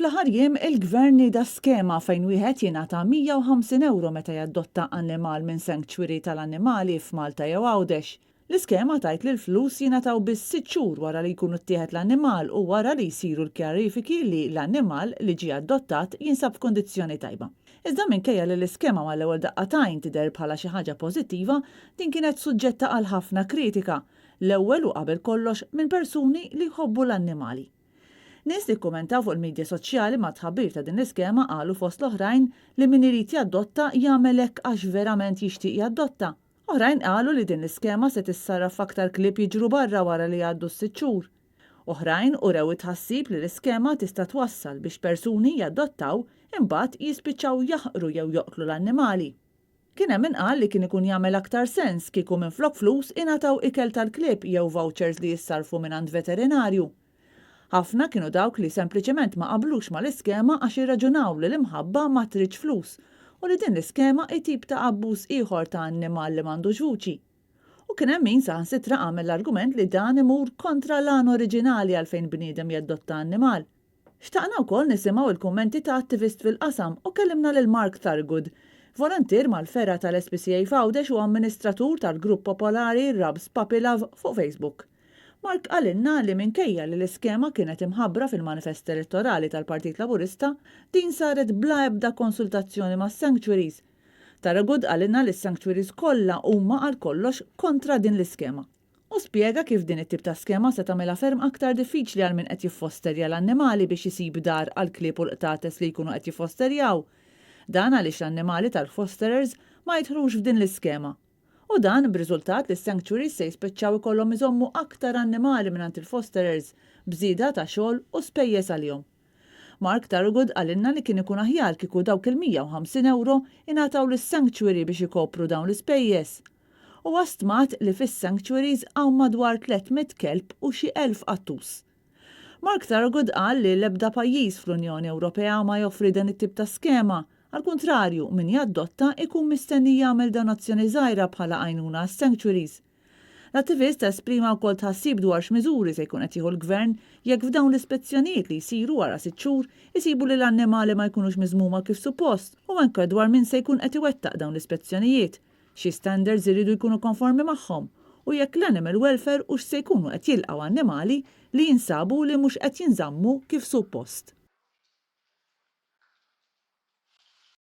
Fl-aħħar jiem il-gvern nida skema fejn wieħed jingħata €150 meta jadotta annimal minn sanctuary tal-annimali f'Malta jew Għawdex. L-iskema tajt li l-flus jingħataw biss 6 xhur wara li jkun ittieħed l-annimal u wara li jsiru l-kjarifiki li l-annimal li ġie adottat jinsab f'kondizzjoni tajba. Iżda minkejja li l-iskema mal-ewwel daqqatajn tidher bħala xi ħaġa pożittiva, din kienet suġġetta għal ħafna kritika, l-ewwel u qabel kollox minn persuni li jħobbu l-annimali. Nies li kkumentaw fuq il-medja soċjali ma' tħabbir ta' din l-iskema qalu fost l-oħrajn li min irid jadotta jagħmel hekk għax verament jixtieq jadotta. Oħrajn qalu li din l-iskema se tissarraf f'aktar klieb jiġru barra wara li jgħaddu s-sitt xhur. Oħrajn urew tħassib li l-iskema tista' twassal biex persuni jadottaw imbagħad jispiċċaw jaħqru jew joqtlu l-annimali. Kien hemm min qal li kien ikun jagħmel aktar sens kieku minflok flus ingħataw ikel tal-klieb jew vouchers li jissarfu mingħand veterinarju. Ħafna kienu dawk li sempliċement ma qablux mal-iskema għax irraġunaw li l-imħabba ma tridx flus u li din l-iskema tip ta' abbuż ieħor ta' annimal li m'għandux vuċi. U kien hemm min saħansitra għamel l-argument li dan imur kontra l-għan oriġinali għalfejn bniedem jadotta annimal. Xtaqna wkoll nisimgħu il-kummenti ta' attivist fil-qasam u kellimna lil Mark Thurgood, volontier mal-Fera tal-SPCA F'Għawdex u amministratur tal-Grupp Popolari Rabs Puppy Love fuq Facebook. Mark għalinna li minkejja li l-iskema kienet imħabbra fil-manifest elettorali tal-Partit Laburista, din saret bla ebda konsultazzjoni ma' sanctuaries. Thurgood għalinna li s-sanctuaries kollha huma għal kollox kontra din l-iskema. U spjega kif din it-tip ta' skema se tagħmilha ferm aktar diffiċli għal min qed jiffosterja l-annimali biex isib dar għal klieb u l-qtates li jkunu qed jiffosterjaw. Dan għaliex l-annimali tal-fosterers ma jidħlux f'din l-iskema. U dan b'riżultat li s-sanctuaries se jispiċċaw ikollhom iżommu aktar annimali mingħand il-fosterers bżieda ta' xogħol u spejjeż għalihom. Mark Thurgood għalinna li kien ikun aħjar kieku dawk il-€150 ingħataw lis-sanctuary biex ikopru dawn l-ispejjeż. U stmat li fis-sanctuaries hawn madwar 300 kelb u xi 1000 qattus. Mark Thurgood qal li l-ebda pajjiż fl-Unjoni Ewropea ma joffri dan it-tip ta' skema. Al kontrarju, min jaddotta ikun mistenni jagħmel donazzjoni żgħira bħala għajnuna għas-sanctuaries. L-attivist esprima wkoll tħassib dwar x'miżuri se jkun qed jieħu l-gvern jekk f'dawn l-ispezzjonijiet li jsiru wara 6 xhur isibu li l-annimali ma jkunux miżmuma kif suppost u anke dwar min se jkun qed iwettaq dawn l-ispezzjonijiet, xi standards iridu jkunu konformi magħhom u jekk l-animal welfare u x'se jkunu qed jilqgħu annimali li jinsabu li mhux qed jinżammu kif suppost.